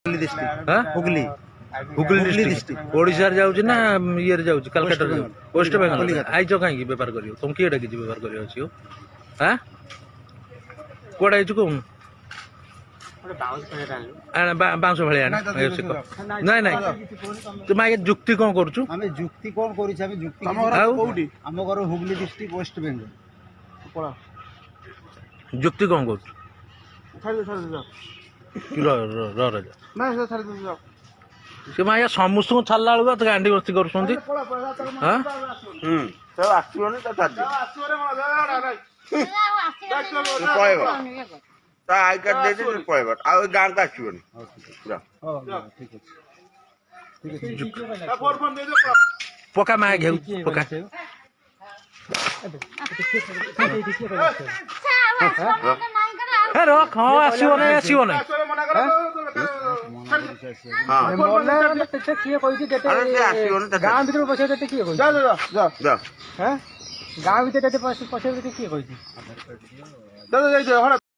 हाँ हुगली हुगली डिस्ट्रिक्ट ओडिशा रे जाउछि ना ये रे जाउछि कलकत्ता रे वेस्ट बेंगल आइचो काई बेपार करियो तुम किएटा कि बेपार करियो छियो हां कोडा आइचो कोन बाउंस भलिया ना नहीं नहीं तुम आगे जुक्ति कौन करूछु हमें जुक्ति कौन करिछ हमें जुक्ति कोउडी हम घर हुगली डिस्ट्रिक्ट वेस्ट बेंगल पळा जुक्ति कौन करूछु से माया समस्त को छाला बेलू तो गांडी बस्ती कर आई कार्ड दे पळेबा आ गां का आसीबनी पूरा पका माया घेऊ पका रख हाँ आसो ना आसो ना गाँ भर पशे किए गाँ भर पशे किए